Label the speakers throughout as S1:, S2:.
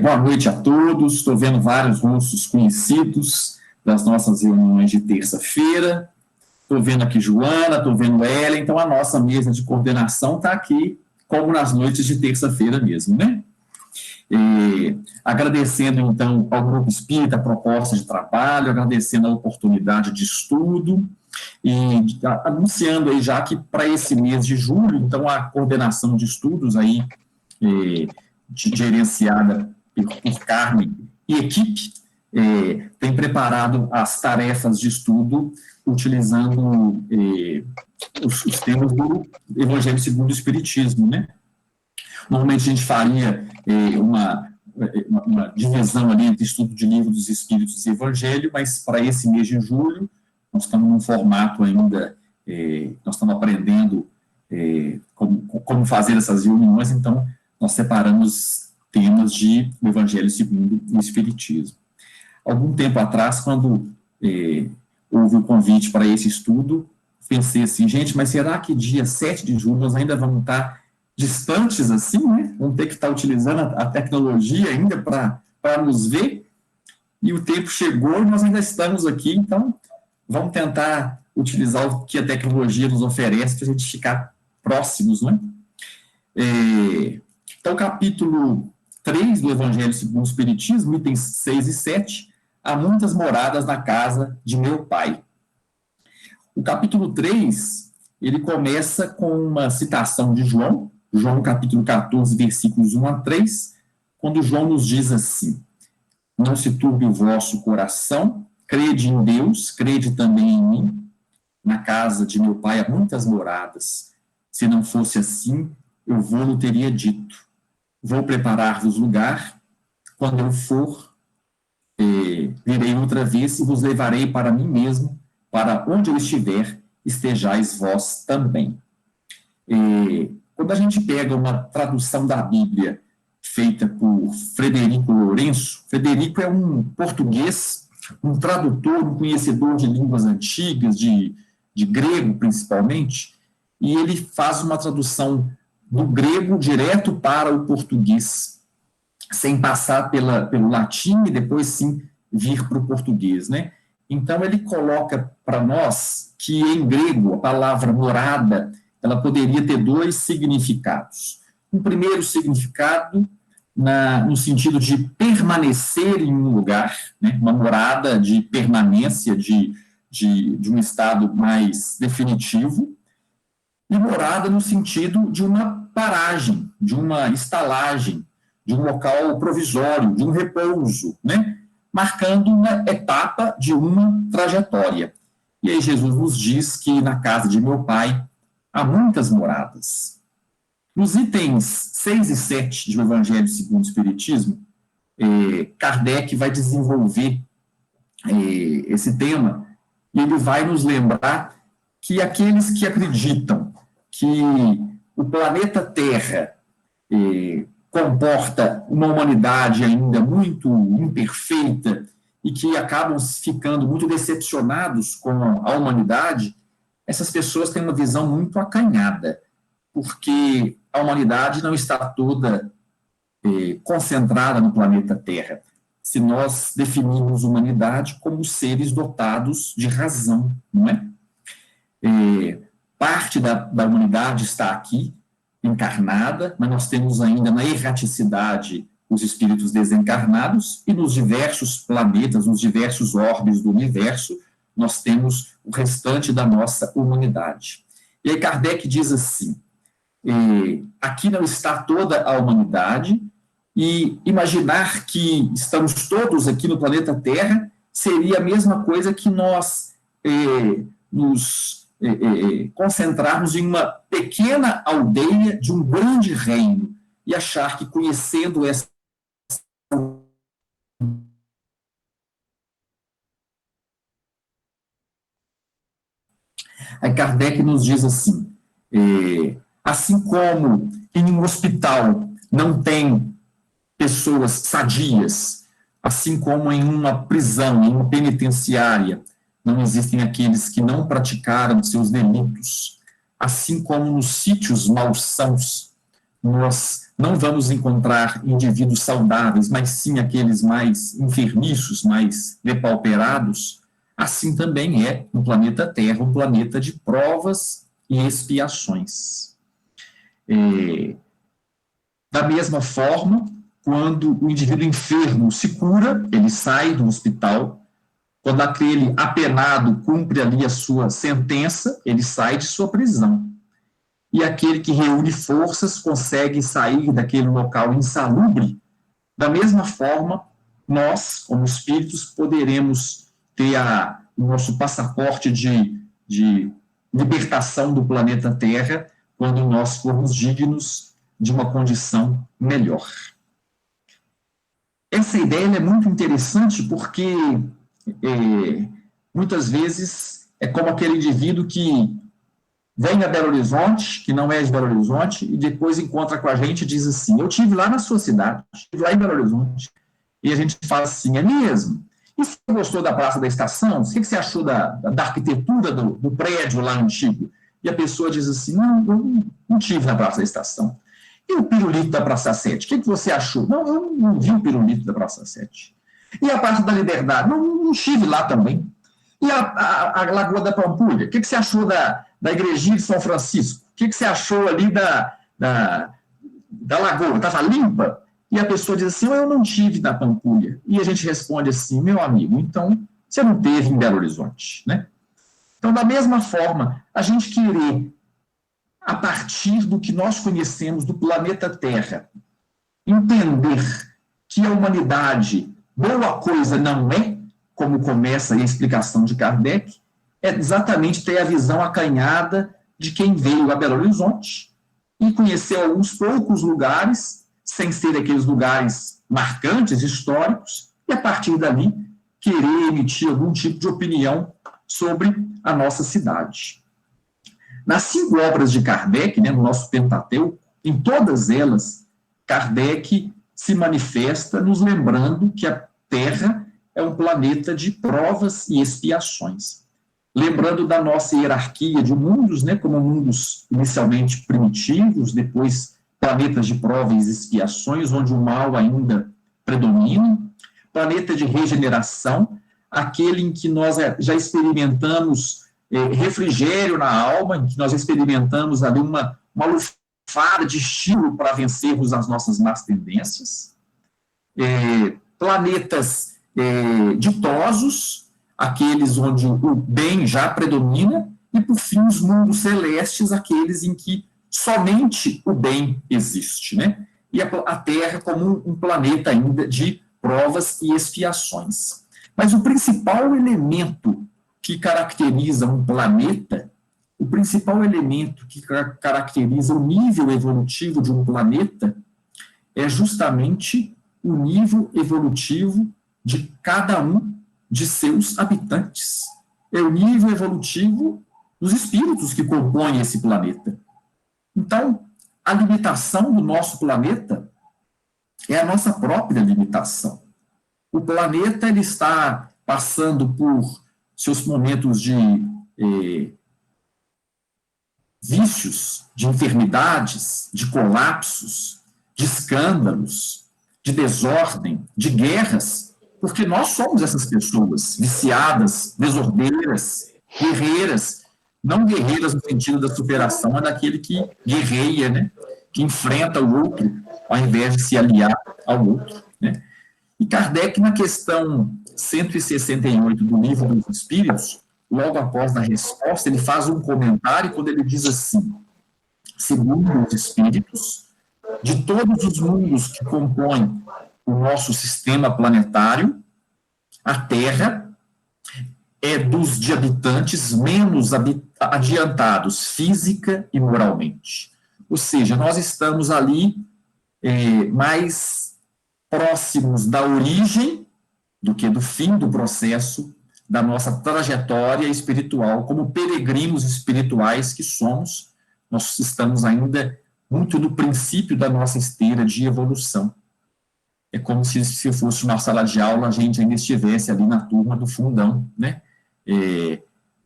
S1: Boa noite a todos. Estou vendo vários rostos conhecidos das nossas reuniões de terça-feira. Estou vendo aqui Joana, estou vendo Ellen. Então, a nossa mesa de coordenação está aqui, como nas noites de terça-feira mesmo, né? Agradecendo, então, ao Grupo Espírita a proposta de trabalho, agradecendo a oportunidade de estudo e anunciando aí já que para esse mês de julho, então, a coordenação de estudos aí, gerenciada por Carmen e equipe, tem preparado as tarefas de estudo utilizando os temas do Evangelho segundo o Espiritismo, né? Normalmente a gente faria uma divisão ali entre estudo de livro dos Espíritos e Evangelho, mas para esse mês de julho, nós estamos num formato ainda, nós estamos aprendendo como fazer essas reuniões, então nós separamos temas de Evangelho segundo o Espiritismo. Algum tempo atrás, quando houve o convite para esse estudo, pensei assim, gente, mas será que dia 7 de julho nós ainda vamos estar distantes assim, né? Vamos ter que estar utilizando a tecnologia ainda para nos ver? E o tempo chegou e nós ainda estamos aqui, então vamos tentar utilizar o que a tecnologia nos oferece para a gente ficar próximos, né? Então, capítulo 3 do Evangelho segundo o Espiritismo, itens 6 e 7, há muitas moradas na casa de meu pai. O capítulo 3, ele começa com uma citação de João capítulo 14, versículos 1 a 3, quando João nos diz assim: não se turbe o vosso coração, crede em Deus, crede também em mim. Na casa de meu pai há muitas moradas. Se não fosse assim, eu vou-lo teria dito. Vou preparar-vos lugar. Quando eu for, virei outra vez e vos levarei para mim mesmo, para onde eu estiver, estejais vós também. Quando a gente pega uma tradução da Bíblia feita por Frederico Lourenço, Frederico é um português, um tradutor, um conhecedor de línguas antigas, de grego principalmente, e ele faz uma tradução do grego direto para o português, sem passar pelo latim e depois sim vir para o português, né? Então ele coloca para nós que em grego a palavra morada ela poderia ter dois significados. Um primeiro significado no sentido de permanecer em um lugar, né? Uma morada de permanência, de um estado mais definitivo, e morada no sentido de uma paragem, de uma estalagem, de um local provisório, de um repouso, né? Marcando uma etapa de uma trajetória. E aí Jesus nos diz que na casa de meu pai há muitas moradas. Nos itens 6 e 7 do Evangelho segundo o Espiritismo, Kardec vai desenvolver esse tema e ele vai nos lembrar que aqueles que acreditam que o planeta Terra comporta uma humanidade ainda muito imperfeita e que acabam ficando muito decepcionados com a humanidade, essas pessoas têm uma visão muito acanhada, porque a humanidade não está toda concentrada no planeta Terra. Se nós definirmos humanidade como seres dotados de razão, não é? Parte da humanidade está aqui, encarnada, mas nós temos ainda na erraticidade os espíritos desencarnados, e nos diversos planetas, nos diversos orbes do universo, nós temos o restante da nossa humanidade. E aí Kardec diz assim, aqui não está toda a humanidade, e imaginar que estamos todos aqui no planeta Terra seria a mesma coisa que nós nos concentrarmos em uma pequena aldeia de um grande reino, e achar que conhecendo essa Aí Kardec nos diz assim, assim como em um hospital não tem pessoas sadias, assim como em uma prisão, em uma penitenciária, não existem aqueles que não praticaram seus delitos, assim como nos sítios malsãos nós não vamos encontrar indivíduos saudáveis, mas sim aqueles mais enfermiços, mais depauperados, assim também é no planeta Terra, um planeta de provas e expiações. Da mesma forma, quando o indivíduo enfermo se cura, ele sai do hospital. Quando aquele apenado cumpre ali a sua sentença, ele sai de sua prisão. E aquele que reúne forças consegue sair daquele local insalubre. Da mesma forma, nós, como espíritos, poderemos ter o nosso passaporte de libertação do planeta Terra quando nós formos dignos de uma condição melhor. Essa ideia é muito interessante porque muitas vezes é como aquele indivíduo que vem a Belo Horizonte, que não é de Belo Horizonte, e depois encontra com a gente e diz assim, eu estive lá na sua cidade, estive lá em Belo Horizonte. E a gente fala assim, é mesmo? E você gostou da Praça da Estação? O que você achou da arquitetura do prédio lá antigo? E a pessoa diz assim, não, eu não estive na Praça da Estação. E o pirulito da Praça 7? O que você achou? Não, eu não vi o pirulito da Praça 7. E a Praça da Liberdade? Não estive lá também. E a Lagoa da Pampulha? O que você achou da Igrejinha de São Francisco? O que você achou ali da Lagoa? Estava limpa? E a pessoa diz assim, eu não tive na Pampulha. E a gente responde assim, meu amigo, então você não teve em Belo Horizonte, né? Então, da mesma forma, a gente querer, a partir do que nós conhecemos do planeta Terra, entender que a humanidade boa coisa não é, como começa a explicação de Kardec, é exatamente ter a visão acanhada de quem veio a Belo Horizonte e conheceu alguns poucos lugares, sem ser aqueles lugares marcantes, históricos, e a partir dali querer emitir algum tipo de opinião sobre a nossa cidade. Nas 5 obras de Kardec, né, no nosso Pentateuco, em todas elas, Kardec se manifesta nos lembrando que a Terra é um planeta de provas e expiações. Lembrando da nossa hierarquia de mundos, né, como mundos inicialmente primitivos, depois planetas de provas e expiações, onde o mal ainda predomina, planeta de regeneração, aquele em que nós já experimentamos refrigério na alma, em que nós experimentamos ali uma lufada de estímulo para vencermos as nossas más tendências, planetas ditosos, aqueles onde o bem já predomina, e, por fim, os mundos celestes, aqueles em que somente o bem existe, né? E a Terra como um planeta ainda de provas e expiações. Mas o principal elemento que caracteriza um planeta, o principal elemento que caracteriza o nível evolutivo de um planeta é justamente o nível evolutivo de cada um de seus habitantes. É o nível evolutivo dos espíritos que compõem esse planeta. Então, a limitação do nosso planeta é a nossa própria limitação. O planeta ele está passando por seus momentos de vícios, de enfermidades, de colapsos, de escândalos, de desordem, de guerras, porque nós somos essas pessoas viciadas, desordeiras, guerreiras, não guerreiras no sentido da superação, mas daquele que guerreia, né? Que enfrenta o outro, ao invés de se aliar ao outro, né? E Kardec, na questão 168 do Livro dos Espíritos, logo após a resposta, ele faz um comentário quando ele diz assim, segundo os Espíritos, de todos os mundos que compõem o nosso sistema planetário, a Terra é dos de habitantes menos adiantados física e moralmente. Ou seja, nós estamos ali mais próximos da origem do que do fim do processo da nossa trajetória espiritual, como peregrinos espirituais que somos, nós estamos ainda muito no princípio da nossa esteira de evolução. É como se fosse uma sala de aula, a gente ainda estivesse ali na turma do fundão, né?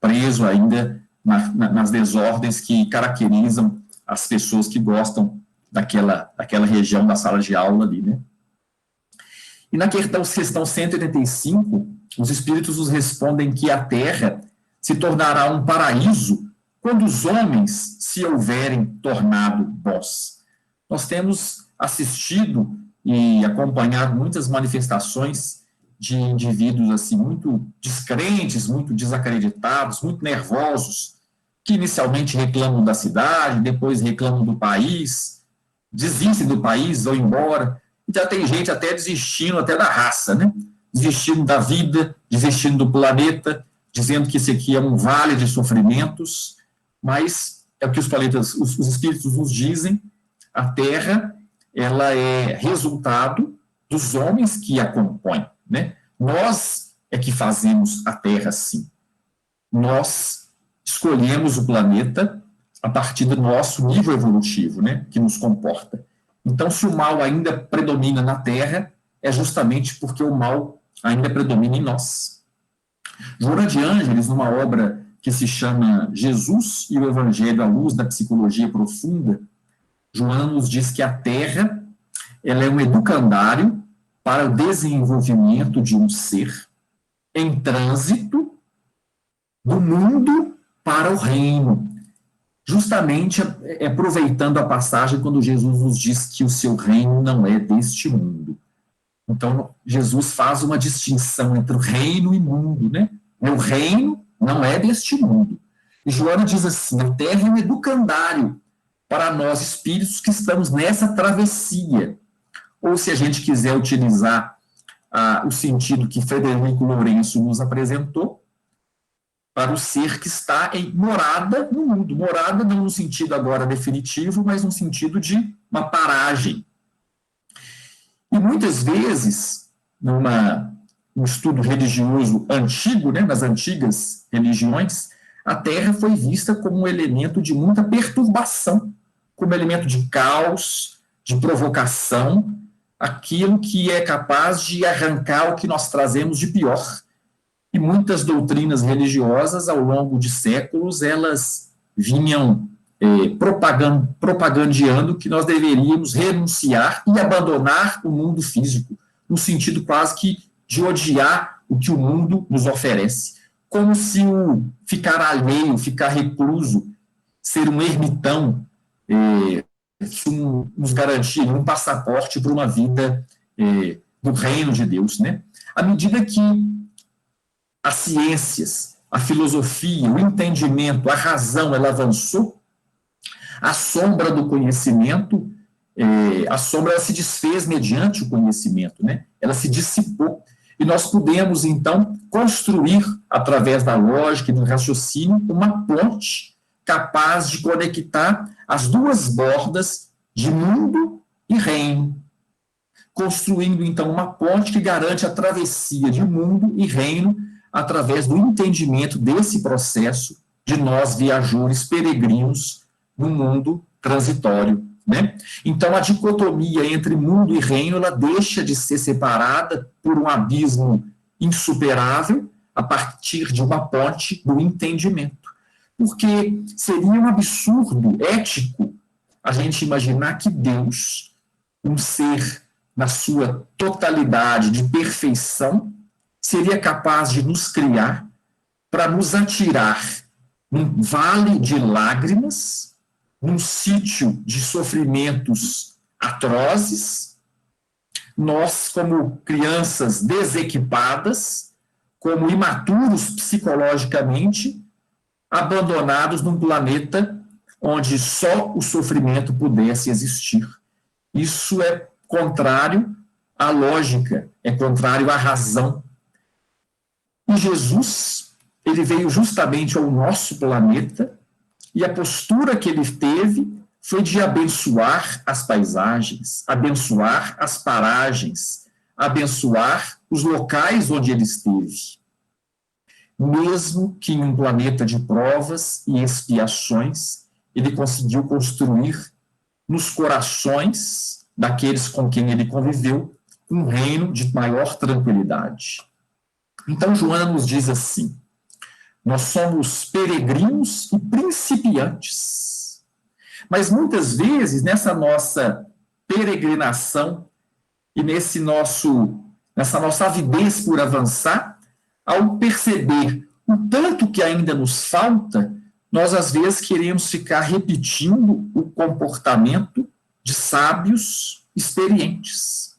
S1: Preso ainda nas desordens que caracterizam as pessoas que gostam daquela região da sala de aula ali, né? E na questão 185, os espíritos nos respondem que a Terra se tornará um paraíso quando os homens se houverem tornado bons. Nós temos assistido e acompanhado muitas manifestações de indivíduos assim muito descrentes, muito desacreditados, muito nervosos, que inicialmente reclamam da cidade, depois reclamam do país, desistem do país, vão embora. E já tem gente até desistindo até da raça, né? Desistindo da vida, desistindo do planeta, dizendo que esse aqui é um vale de sofrimentos, mas é o que os espíritos nos dizem, a Terra, ela é resultado dos homens que a compõem, né? Nós é que fazemos a Terra assim. Nós escolhemos o planeta a partir do nosso nível evolutivo, né, que nos comporta. Então, se o mal ainda predomina na Terra, é justamente porque o mal ainda predomina em nós. Joana de Ângeles, numa obra que se chama Jesus e o Evangelho à Luz da Psicologia Profunda, Joana nos diz que a Terra ela é um educandário para o desenvolvimento de um ser em trânsito do mundo para o reino. Justamente aproveitando a passagem quando Jesus nos diz que o seu reino não é deste mundo. Então, Jesus faz uma distinção entre o reino e mundo, né? Meu reino não é deste mundo. E Joana diz assim, a Terra é um educandário para nós espíritos que estamos nessa travessia. Ou se a gente quiser utilizar o sentido que Frederico Lourenço nos apresentou, para o ser que está em morada no mundo. Morada não no sentido agora definitivo, mas no sentido de uma paragem. E muitas vezes, num estudo religioso antigo, né, nas antigas religiões, a Terra foi vista como um elemento de muita perturbação, como elemento de caos, de provocação, aquilo que é capaz de arrancar o que nós trazemos de pior. E muitas doutrinas religiosas, ao longo de séculos, elas vinham propagandeando que nós deveríamos renunciar e abandonar o mundo físico, no sentido quase que de odiar o que o mundo nos oferece, como se o ficar alheio, ficar recluso, ser um ermitão, nos garantia um passaporte para uma vida do reino de Deus, né? À medida que as ciências, a filosofia, o entendimento, a razão, ela avançou, a sombra do conhecimento, a sombra ela se desfez mediante o conhecimento, né? Ela se dissipou. E nós pudemos, então, construir, através da lógica e do raciocínio, uma ponte capaz de conectar as duas bordas de mundo e reino, construindo, então, uma ponte que garante a travessia de mundo e reino através do entendimento desse processo de nós, viajores, peregrinos, no mundo transitório, né? Então, a dicotomia entre mundo e reino, ela deixa de ser separada por um abismo insuperável a partir de uma ponte do entendimento. Porque seria um absurdo ético a gente imaginar que Deus, um ser na sua totalidade de perfeição, seria capaz de nos criar para nos atirar num vale de lágrimas, num sítio de sofrimentos atrozes, nós, como crianças desequipadas, como imaturos psicologicamente, abandonados num planeta onde só o sofrimento pudesse existir. Isso é contrário à lógica, é contrário à razão. E Jesus, ele veio justamente ao nosso planeta, e a postura que ele teve foi de abençoar as paisagens, abençoar as paragens, abençoar os locais onde ele esteve. Mesmo que em um planeta de provas e expiações, ele conseguiu construir nos corações daqueles com quem ele conviveu um reino de maior tranquilidade. Então, Joana nos diz assim, nós somos peregrinos e principiantes. Mas muitas vezes, nessa nossa peregrinação e nessa nossa avidez por avançar, ao perceber o tanto que ainda nos falta, nós às vezes queremos ficar repetindo o comportamento de sábios experientes.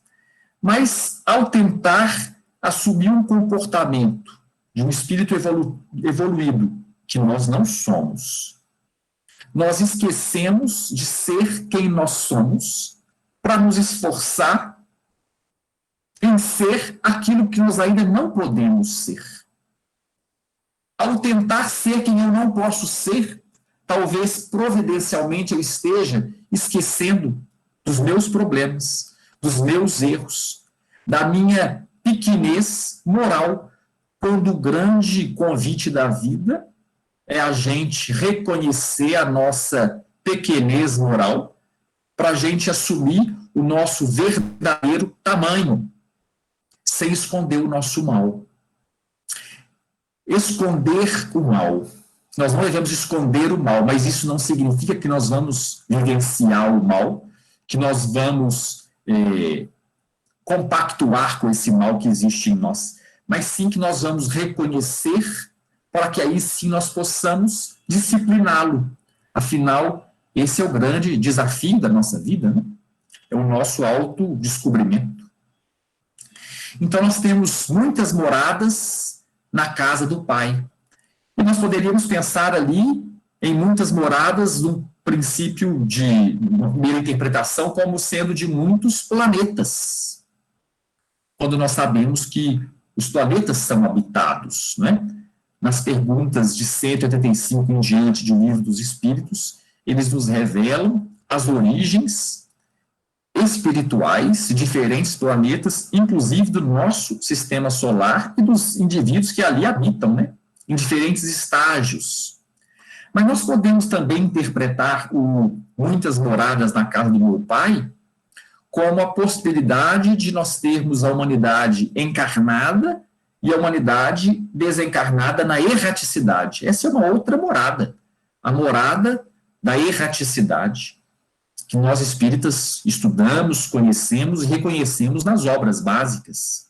S1: Mas ao tentar assumir um comportamento de um espírito evoluído, que nós não somos, nós esquecemos de ser quem nós somos para nos esforçar em ser aquilo que nós ainda não podemos ser. Ao tentar ser quem eu não posso ser, talvez providencialmente eu esteja esquecendo dos meus problemas, dos meus erros, da minha pequenez moral, quando o grande convite da vida é a gente reconhecer a nossa pequenez moral para a gente assumir o nosso verdadeiro tamanho, sem esconder o nosso mal. Esconder o mal. Nós não devemos esconder o mal, mas isso não significa que nós vamos vivenciar o mal, que nós vamos compactuar com esse mal que existe em nós, mas sim que nós vamos reconhecer para que aí sim nós possamos discipliná-lo. Afinal, esse é o grande desafio da nossa vida, né? É o nosso autodescobrimento. Então, nós temos muitas moradas na casa do Pai. E nós poderíamos pensar ali em muitas moradas no princípio de uma primeira interpretação como sendo de muitos planetas. Quando nós sabemos que os planetas são habitados, né? Nas perguntas de 185 em diante de O Livro dos Espíritos, eles nos revelam as origens espirituais de diferentes planetas, inclusive do nosso sistema solar e dos indivíduos que ali habitam, né? Em diferentes estágios. Mas nós podemos também interpretar muitas moradas na casa do meu Pai como a possibilidade de nós termos a humanidade encarnada e a humanidade desencarnada na erraticidade. Essa é uma outra morada, a morada da erraticidade, que nós espíritas estudamos, conhecemos e reconhecemos nas obras básicas.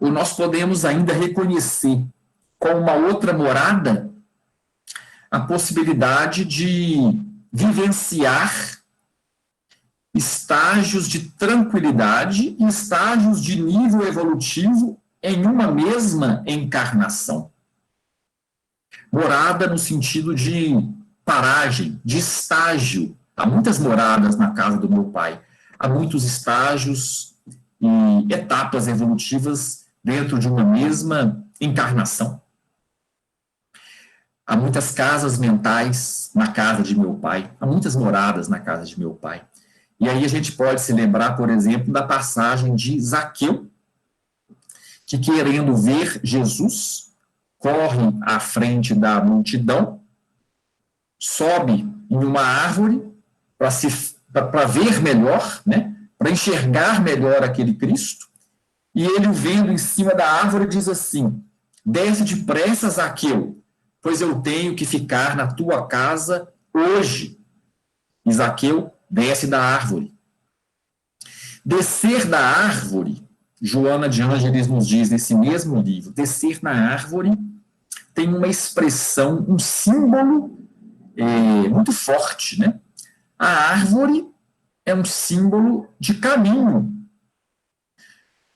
S1: Ou nós podemos ainda reconhecer como uma outra morada a possibilidade de vivenciar estágios de tranquilidade e estágios de nível evolutivo em uma mesma encarnação. Morada no sentido de paragem, de estágio. Há muitas moradas na casa do meu pai. Há muitos estágios e etapas evolutivas dentro de uma mesma encarnação. Há muitas casas mentais na casa de meu pai. Há muitas moradas na casa de meu pai. E aí a gente pode se lembrar, por exemplo, da passagem de Zaqueu, que, querendo ver Jesus, corre à frente da multidão, sobe em uma árvore para ver melhor, né, para enxergar melhor aquele Cristo, e ele, o vendo em cima da árvore, diz assim: desce depressa, Zaqueu, pois eu tenho que ficar na tua casa hoje. E Zaqueu desce da árvore. Descer da árvore, Joana de Ângeles nos diz nesse mesmo livro, descer na árvore tem uma expressão, um símbolo muito forte, né? A árvore é um símbolo de caminho,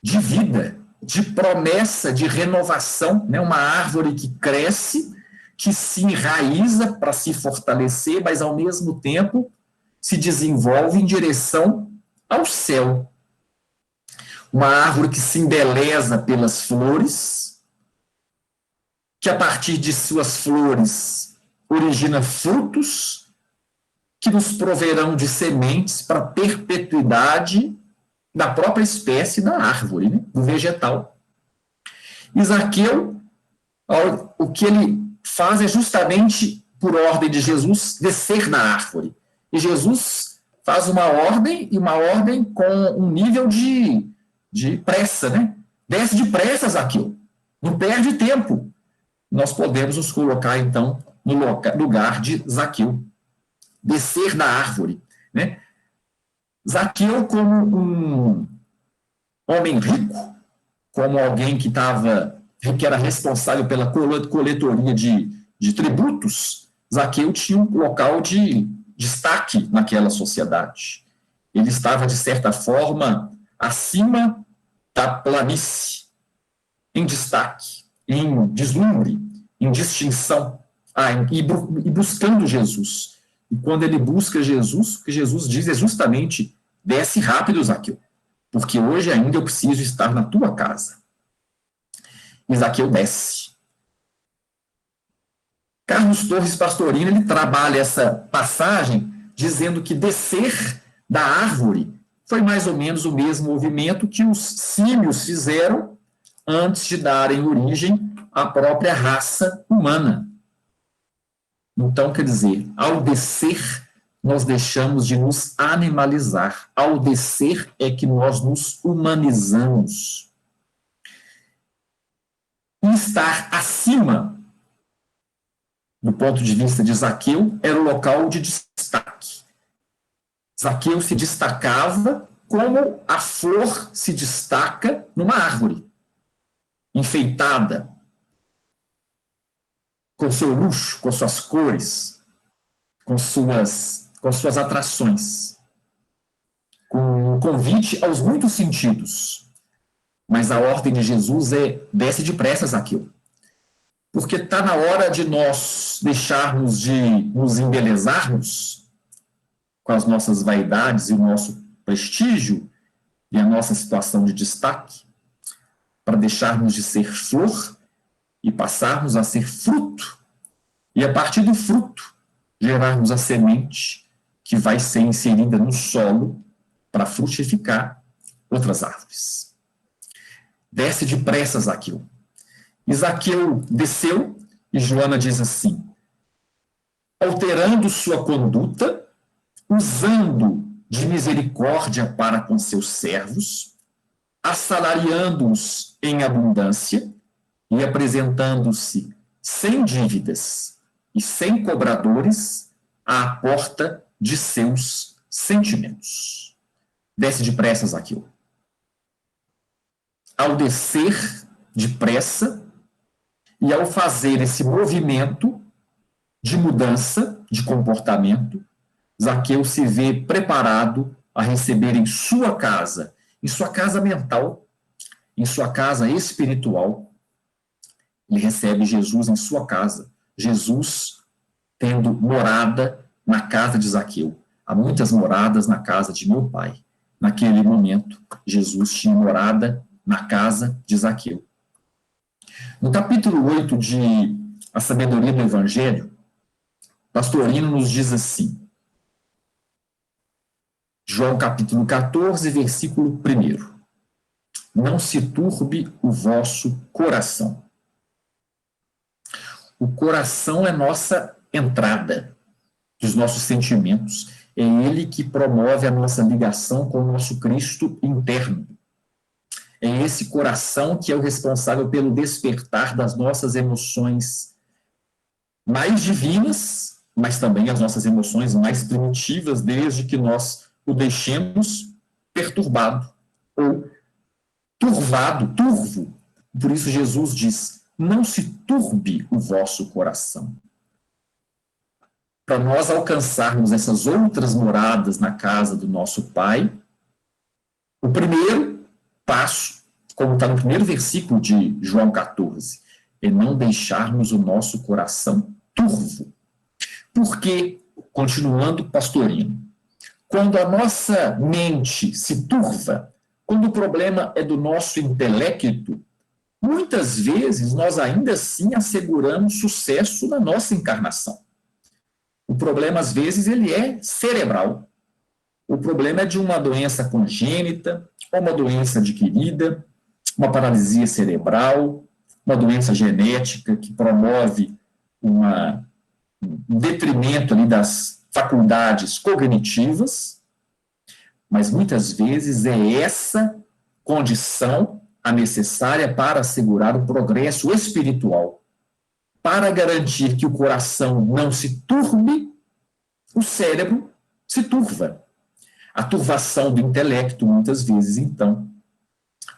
S1: de vida, de promessa, de renovação, né? Uma árvore que cresce, que se enraiza para se fortalecer, mas ao mesmo tempo se desenvolve em direção ao céu. Uma árvore que se embeleza pelas flores, que a partir de suas flores origina frutos que nos proverão de sementes para a perpetuidade da própria espécie da árvore, né? Do vegetal. E Zaqueu, o que ele faz é justamente, por ordem de Jesus, descer da árvore. E Jesus faz uma ordem, e uma ordem com um nível de pressa, né? Desce depressa, Zaqueu. Não perde tempo. Nós podemos nos colocar, então, no lugar de Zaqueu. descer da árvore, né? Zaqueu, como um homem rico, como alguém que era responsável pela coletoria de tributos, Zaqueu tinha um local de destaque naquela sociedade. Ele estava, de certa forma, acima da planície, em destaque, em deslumbre, em distinção, e buscando Jesus. E quando ele busca Jesus, o que Jesus diz é justamente: desce rápido, Zaqueu, porque hoje ainda eu preciso estar na tua casa. E Zaqueu desce. Carlos Torres Pastorino, ele trabalha essa passagem dizendo que descer da árvore foi mais ou menos o mesmo movimento que os símios fizeram antes de darem origem à própria raça humana. Então, quer dizer, ao descer, nós deixamos de nos animalizar. Ao descer é que nós nos humanizamos. E estar acima, do ponto de vista de Zaqueu, era o local de destaque. Zaqueu se destacava como a flor se destaca numa árvore, enfeitada, com seu luxo, com suas cores, com suas atrações, com um convite aos muitos sentidos. Mas a ordem de Jesus é: desce depressa, Zaqueu. Porque está na hora de nós deixarmos de nos embelezarmos com as nossas vaidades e o nosso prestígio e a nossa situação de destaque, para deixarmos de ser flor e passarmos a ser fruto. E a partir do fruto, gerarmos a semente que vai ser inserida no solo para frutificar outras árvores. Desce depressa, Zaqueu. E Zaqueu desceu, e Joana diz assim: alterando sua conduta, usando de misericórdia para com seus servos, assalariando-os em abundância e apresentando-se sem dívidas e sem cobradores à porta de seus sentimentos. Desce depressa, Zaqueu. Ao descer depressa e ao fazer esse movimento de mudança de comportamento, Zaqueu se vê preparado a receber em sua casa mental, em sua casa espiritual. Ele recebe Jesus em sua casa. Jesus tendo morada na casa de Zaqueu. Há muitas moradas na casa de meu pai. Naquele momento, Jesus tinha morada na casa de Zaqueu. No capítulo 8 de A Sabedoria do Evangelho, Pastorino nos diz assim, João capítulo 14, versículo 1. Não se turbe o vosso coração. O coração é nossa entrada dos nossos sentimentos. É ele que promove a nossa ligação com o nosso Cristo interno. É esse coração que é o responsável pelo despertar das nossas emoções mais divinas, mas também as nossas emoções mais primitivas, desde que nós o deixemos perturbado ou turvo. Por isso Jesus diz: não se turbe o vosso coração. Para nós alcançarmos essas outras moradas na casa do nosso Pai, o primeiro passo, como está no primeiro versículo de João 14, é não deixarmos o nosso coração turvo. Porque, continuando Pastorino, quando a nossa mente se turva, quando o problema é do nosso intelecto, muitas vezes nós ainda assim asseguramos sucesso na nossa encarnação. O problema, às vezes, ele é cerebral. O problema é de uma doença congênita, ou uma doença adquirida, uma paralisia cerebral, uma doença genética que promove um detrimento ali das faculdades cognitivas, mas muitas vezes é essa condição a necessária para assegurar o progresso espiritual, para garantir que o coração não se turbe, o cérebro se turva. A turvação do intelecto, muitas vezes, então,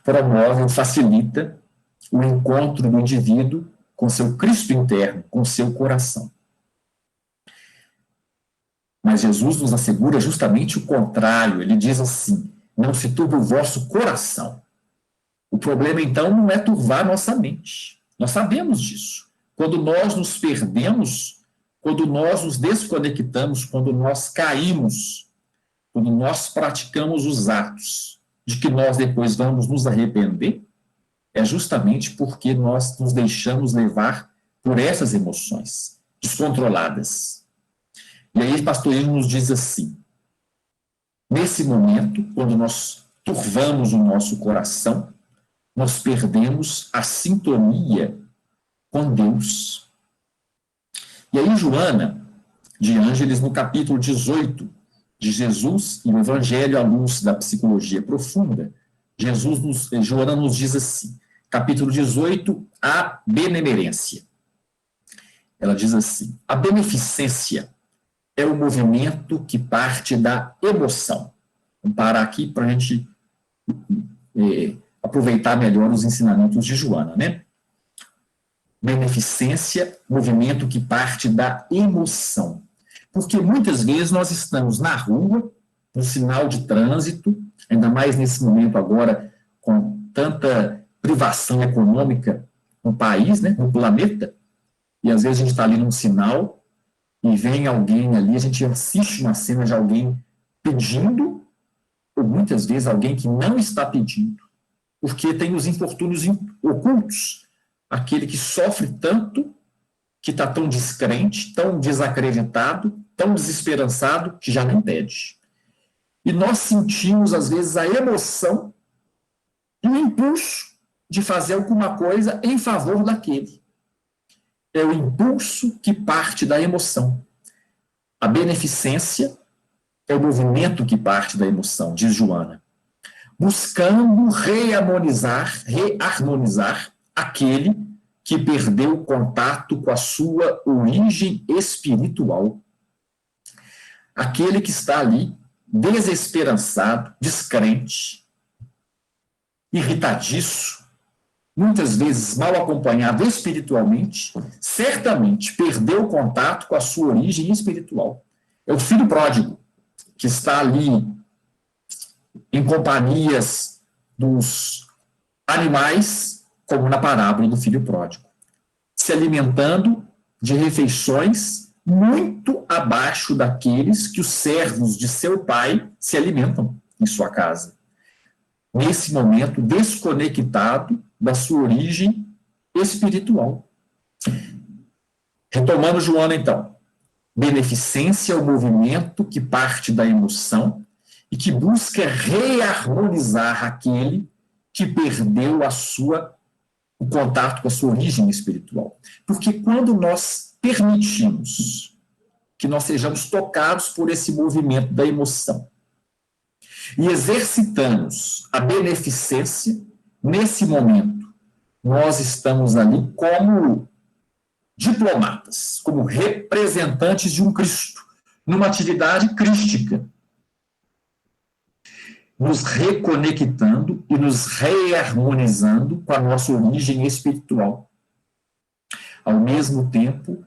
S1: promove ou facilita o encontro do indivíduo com seu Cristo interno, com seu coração. Mas Jesus nos assegura justamente o contrário. Ele diz assim: não se turbe o vosso coração. O problema, então, não é turvar nossa mente. Nós sabemos disso. Quando nós nos perdemos, quando nós nos desconectamos, quando nós caímos, quando nós praticamos os atos de que nós depois vamos nos arrepender, é justamente porque nós nos deixamos levar por essas emoções descontroladas. E aí, Pastorino nos diz assim: nesse momento, quando nós turvamos o nosso coração, nós perdemos a sintonia com Deus. E aí, Joana de Ângeles, no capítulo 18 de Jesus e o Evangelho à luz da psicologia profunda, Joana nos diz assim, capítulo 18, a benemerência. Ela diz assim: a beneficência é o movimento que parte da emoção. Vamos parar aqui para a gente aproveitar melhor os ensinamentos de Joana, né? Beneficência, movimento que parte da emoção. Porque muitas vezes nós estamos na rua, no sinal de trânsito, ainda mais nesse momento agora, com tanta privação econômica no país, né, no planeta, e às vezes a gente está ali num sinal e vem alguém ali, a gente assiste uma cena de alguém pedindo, ou muitas vezes alguém que não está pedindo, porque tem os infortúnios ocultos, aquele que sofre tanto, que está tão descrente, tão desacreditado, tão desesperançado, que já nem pede. E nós sentimos, às vezes, a emoção e o impulso de fazer alguma coisa em favor daquele. É o impulso que parte da emoção. A beneficência é o movimento que parte da emoção, diz Joana, buscando reharmonizar aquele que perdeu o contato com a sua origem espiritual. Aquele que está ali, desesperançado, descrente, irritadiço, muitas vezes mal acompanhado espiritualmente, certamente perdeu o contato com a sua origem espiritual. É o filho pródigo, que está ali em companhias dos animais, como na parábola do filho pródigo, se alimentando de refeições muito abaixo daqueles que os servos de seu pai se alimentam em sua casa. Nesse momento, desconectado da sua origem espiritual. Retomando Joana, então. Beneficência é o movimento que parte da emoção e que busca reharmonizar aquele que perdeu o contato com a sua origem espiritual. Porque quando nós permitimos que nós sejamos tocados por esse movimento da emoção e exercitamos a beneficência, nesse momento, nós estamos ali como diplomatas, como representantes de um Cristo, numa atividade crística, nos reconectando e nos reharmonizando com a nossa origem espiritual. Ao mesmo tempo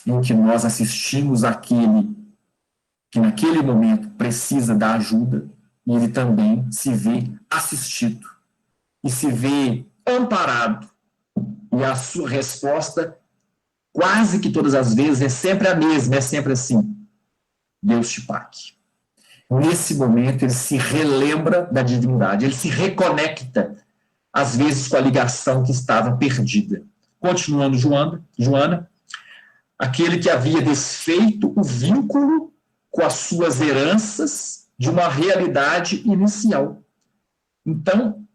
S1: em que nós assistimos aquele que naquele momento precisa da ajuda, e ele também se vê assistido, e se vê amparado, e a sua resposta, quase que todas as vezes, é sempre a mesma, é sempre assim: Deus te pague. Nesse momento, ele se relembra da divindade, ele se reconecta, às vezes, com a ligação que estava perdida. Continuando, Joana, aquele que havia desfeito o vínculo com as suas heranças de uma realidade inicial. Então,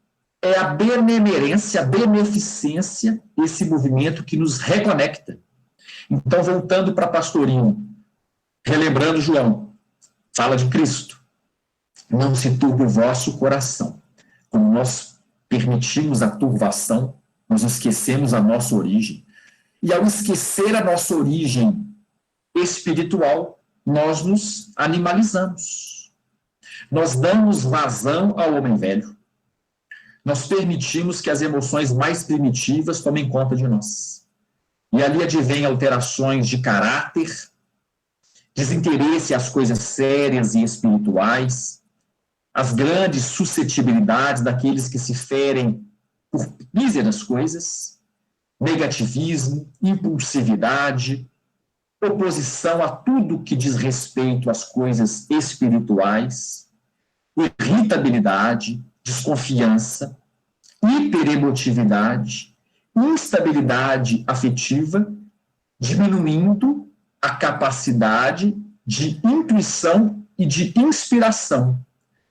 S1: é a benemerência, a beneficência, esse movimento que nos reconecta. Então, voltando para Pastorinho, relembrando João, fala de Cristo. Não se turbe o vosso coração. Quando nós permitimos a turvação, nós esquecemos a nossa origem. E ao esquecer a nossa origem espiritual, nós nos animalizamos. Nós damos vazão ao homem velho. Nós permitimos que as emoções mais primitivas tomem conta de nós. E ali advém alterações de caráter, desinteresse às coisas sérias e espirituais, as grandes suscetibilidades daqueles que se ferem por míseras coisas, negativismo, impulsividade, oposição a tudo que diz respeito às coisas espirituais, irritabilidade, desconfiança, hiperemotividade, instabilidade afetiva, diminuindo a capacidade de intuição e de inspiração,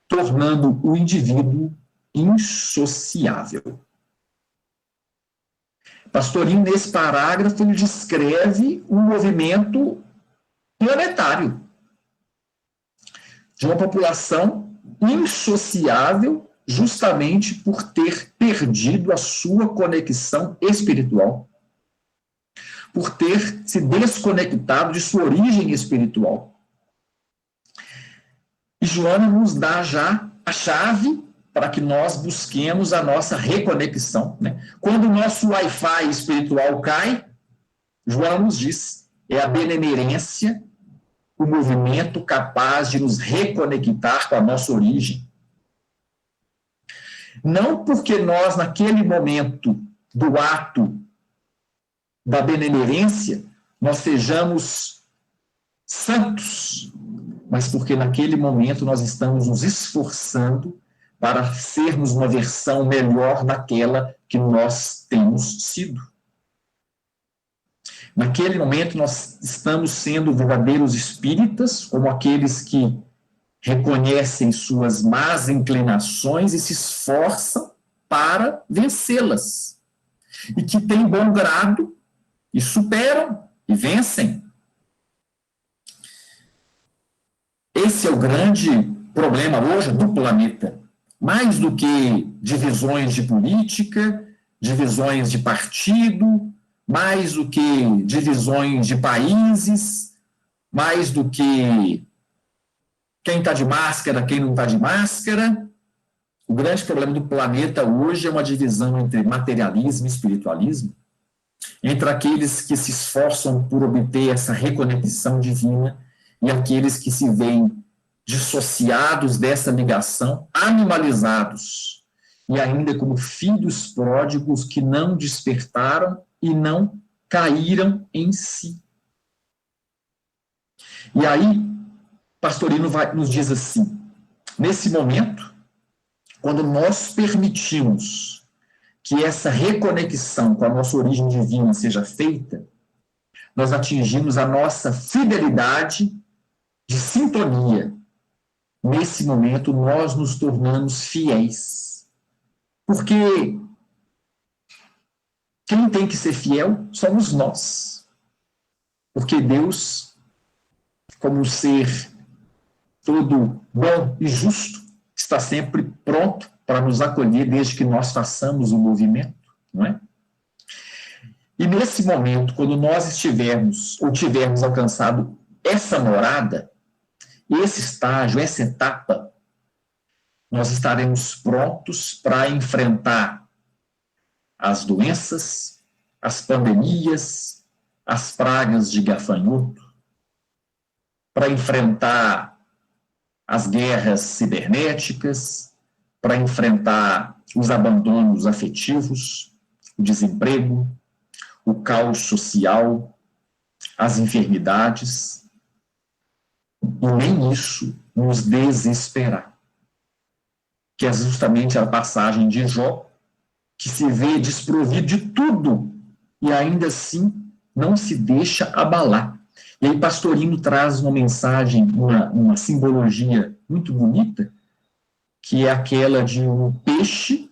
S1: tornando o indivíduo insociável. Pastorinho, nesse parágrafo, ele descreve um movimento planetário de uma população insociável justamente por ter perdido a sua conexão espiritual, por ter se desconectado de sua origem espiritual. E Joana nos dá já a chave para que nós busquemos a nossa reconexão, né? Quando o nosso Wi-Fi espiritual cai, Joana nos diz, é a benemerência, o movimento capaz de nos reconectar com a nossa origem. Não porque nós, naquele momento do ato da benemerência, nós sejamos santos, mas porque naquele momento nós estamos nos esforçando para sermos uma versão melhor daquela que nós temos sido. Naquele momento nós estamos sendo verdadeiros espíritas, como aqueles que reconhecem suas más inclinações e se esforçam para vencê-las. E que têm bom grado e superam e vencem. Esse é o grande problema hoje do planeta. Mais do que divisões de política, divisões de partido, mais do que divisões de países, mais do que quem está de máscara, quem não está de máscara. O grande problema do planeta hoje é uma divisão entre materialismo e espiritualismo, entre aqueles que se esforçam por obter essa reconexão divina e aqueles que se veem dissociados dessa ligação, animalizados, e ainda como filhos pródigos que não despertaram e não caíram em si. E aí, Pastorino nos diz assim, nesse momento, quando nós permitimos que essa reconexão com a nossa origem divina seja feita, nós atingimos a nossa fidelidade de sintonia. Nesse momento, nós nos tornamos fiéis. Porque quem tem que ser fiel somos nós. Porque Deus, como um ser todo bom e justo, está sempre pronto para nos acolher desde que nós façamos o movimento, não é? E nesse momento, quando nós estivermos ou tivermos alcançado essa morada, esse estágio, essa etapa, nós estaremos prontos para enfrentar as doenças, as pandemias, as pragas de gafanhoto, para enfrentar as guerras cibernéticas, para enfrentar os abandonos afetivos, o desemprego, o caos social, as enfermidades, e nem isso nos desesperar. Que é justamente a passagem de Jó, que se vê desprovido de tudo e ainda assim não se deixa abalar. E aí Pastorino traz uma mensagem, uma simbologia muito bonita, que é aquela de um peixe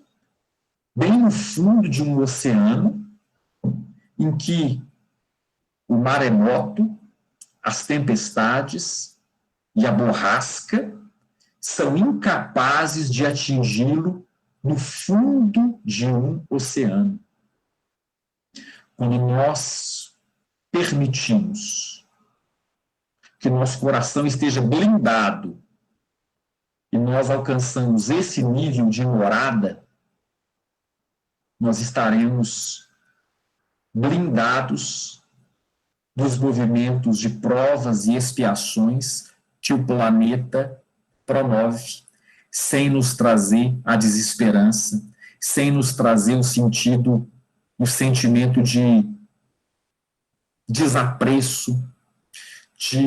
S1: bem no fundo de um oceano, em que o maremoto, as tempestades e a borrasca são incapazes de atingi-lo no fundo de um oceano. Quando nós permitimos que nosso coração esteja blindado e nós alcançamos esse nível de morada, nós estaremos blindados dos movimentos de provas e expiações que o planeta promove, sem nos trazer a desesperança, sem nos trazer o sentimento de desapreço, de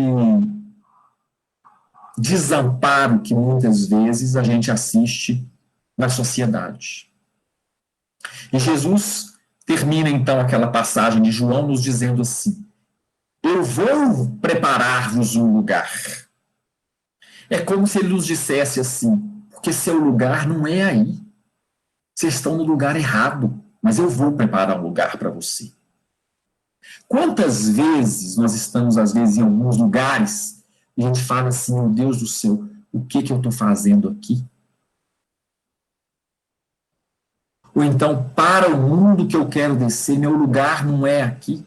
S1: desamparo que muitas vezes a gente assiste na sociedade. E Jesus termina então aquela passagem de João nos dizendo assim: eu vou preparar-vos um lugar. É como se ele nos dissesse assim: porque seu lugar não é aí. Vocês estão no lugar errado, mas eu vou preparar um lugar para você. Quantas vezes nós estamos, às vezes, em alguns lugares e a gente fala assim: meu Deus do céu, o que eu estou fazendo aqui? Ou então, para o mundo que eu quero descer, meu lugar não é aqui.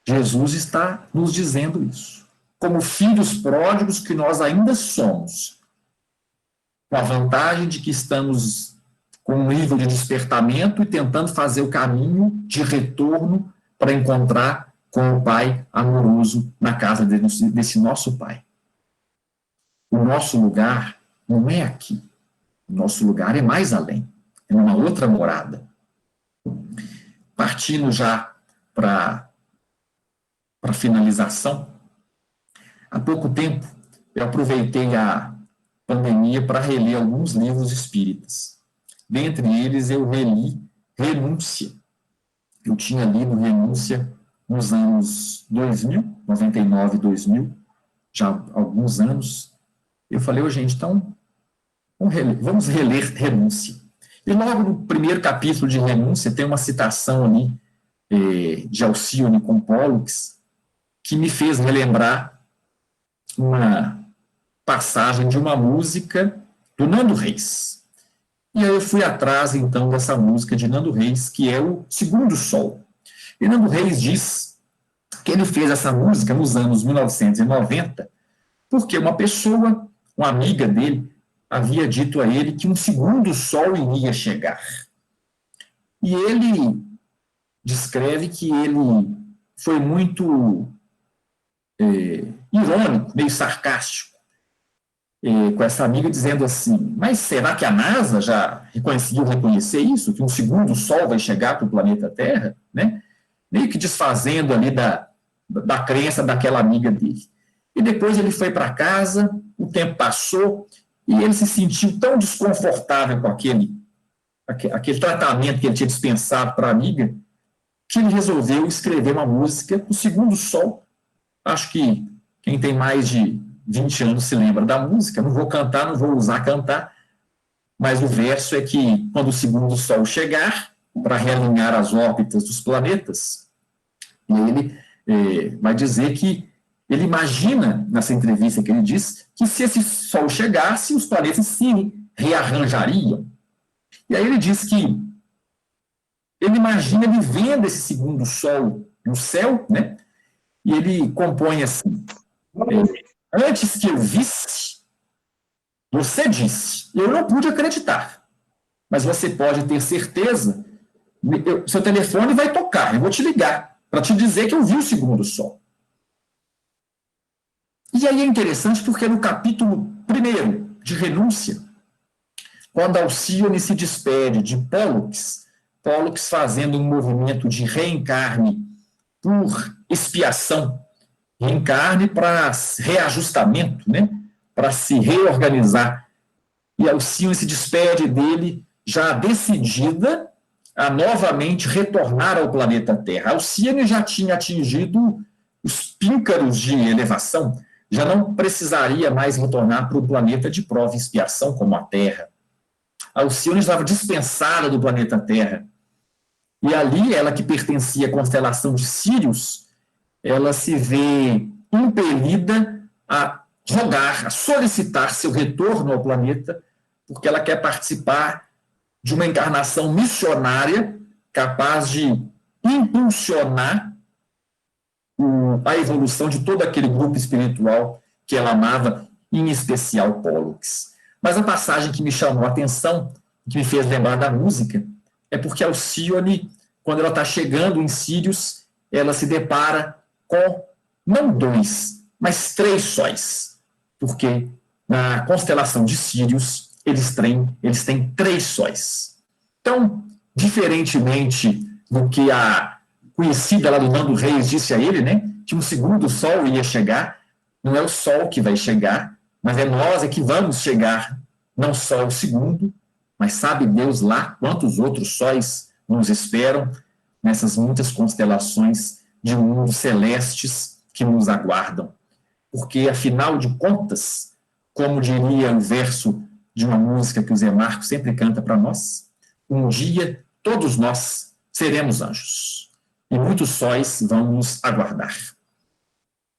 S1: Jesus está nos dizendo isso. Como filhos pródigos que nós ainda somos, com a vantagem de que estamos com um nível de despertamento e tentando fazer o caminho de retorno para encontrar com o Pai amoroso na casa desse nosso Pai. O nosso lugar não é aqui. O nosso lugar é mais além. É numa outra morada. Partindo já para a finalização, há pouco tempo eu aproveitei a pandemia para reler alguns livros espíritas. Dentre eles, eu reli Renúncia. Eu tinha lido Renúncia nos anos 2000, 99, 2000, já há alguns anos. Eu falei, gente, então, vamos reler Renúncia. E logo no primeiro capítulo de Renúncia, tem uma citação ali de Alcione com Pollux, que me fez relembrar uma passagem de uma música do Nando Reis. E aí eu fui atrás, então, dessa música de Nando Reis, que é o Segundo Sol. E Nando Reis diz que ele fez essa música nos anos 1990, porque uma pessoa, uma amiga dele, havia dito a ele que um segundo sol iria chegar. E ele descreve que ele foi muito irônico, meio sarcástico, com essa amiga, dizendo assim: mas será que a NASA já conseguiu reconhecer isso? Que um segundo Sol vai chegar para o planeta Terra? Né? Meio que desfazendo ali da crença daquela amiga dele. E depois ele foi para casa, o tempo passou, e ele se sentiu tão desconfortável com aquele tratamento que ele tinha dispensado para a amiga, que ele resolveu escrever uma música, O Segundo Sol. Acho que quem tem mais de 20 anos se lembra da música. Não vou cantar, não vou usar cantar, mas o verso é que quando o segundo sol chegar, para realinhar as órbitas dos planetas, e ele vai dizer que ele imagina, nessa entrevista que ele diz, que se esse sol chegasse, os planetas se rearranjariam. E aí ele diz que ele imagina ele vendo esse segundo sol no céu, né? E ele compõe assim: antes que eu visse, você disse, eu não pude acreditar, mas você pode ter certeza, seu telefone vai tocar, eu vou te ligar, para te dizer que eu vi o segundo sol. E aí é interessante porque no capítulo 1 de Renúncia, quando Alcione se despede de Pollux fazendo um movimento de reencarne por expiação, reencarne para reajustamento, né? Para se reorganizar. E Alcione se despede dele já decidida a novamente retornar ao planeta Terra. Alcione já tinha atingido os píncaros de elevação, já não precisaria mais retornar para o planeta de prova e expiação como a Terra. Alcione estava dispensada do planeta Terra. E ali, ela que pertencia à constelação de Sírius, ela se vê impelida a rogar, a solicitar seu retorno ao planeta, porque ela quer participar de uma encarnação missionária capaz de impulsionar a evolução de todo aquele grupo espiritual que ela amava, em especial Pollux. Mas a passagem que me chamou a atenção, que me fez lembrar da música, é porque Alcione, quando ela está chegando em Sírios, ela se depara com não 2, mas 3 sóis, porque na constelação de Sírios eles têm 3 sóis. Então, diferentemente do que a conhecida lá do Nando Reis disse a ele, né, que um segundo sol ia chegar, não é o sol que vai chegar, mas é nós que vamos chegar, não só o segundo, mas sabe Deus lá quantos outros sóis nos esperam nessas muitas constelações de mundos celestes que nos aguardam. Porque, afinal de contas, como diria o verso de uma música que o Zé Marcos sempre canta para nós, um dia todos nós seremos anjos e muitos sóis vão nos aguardar.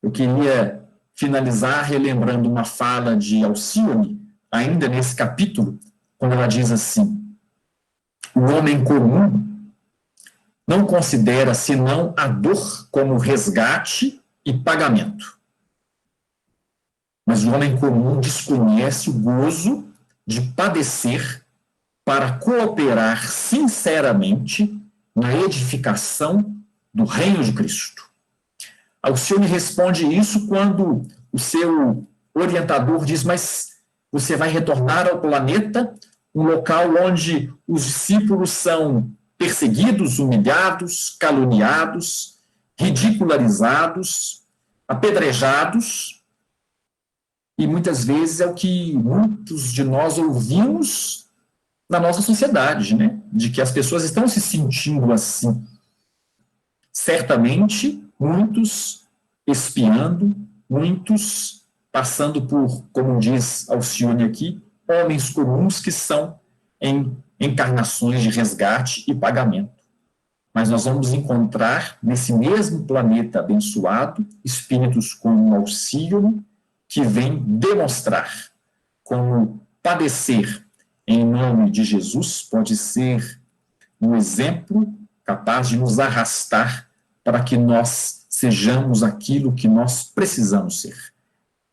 S1: Eu queria finalizar relembrando uma fala de Alcione, ainda nesse capítulo, quando ela diz assim: o homem comum não considera senão a dor como resgate e pagamento. Mas o homem comum desconhece o gozo de padecer para cooperar sinceramente na edificação do reino de Cristo. Alcione responde isso quando o seu orientador diz: mas você vai retornar ao planeta, um local onde os discípulos são perseguidos, humilhados, caluniados, ridicularizados, apedrejados, e muitas vezes é o que muitos de nós ouvimos na nossa sociedade, né? De que as pessoas estão se sentindo assim. Certamente, muitos espiando, muitos passando por, como diz Alcione aqui, homens comuns que são em encarnações de resgate e pagamento. Mas nós vamos encontrar nesse mesmo planeta abençoado espíritos como Alcione, que vem demonstrar como padecer em nome de Jesus pode ser um exemplo capaz de nos arrastar para que nós sejamos aquilo que nós precisamos ser.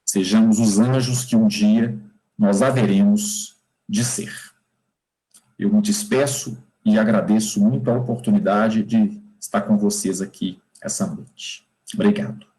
S1: Sejamos os anjos que um dia nós haveremos de ser. Eu me despeço e agradeço muito a oportunidade de estar com vocês aqui essa noite. Obrigado.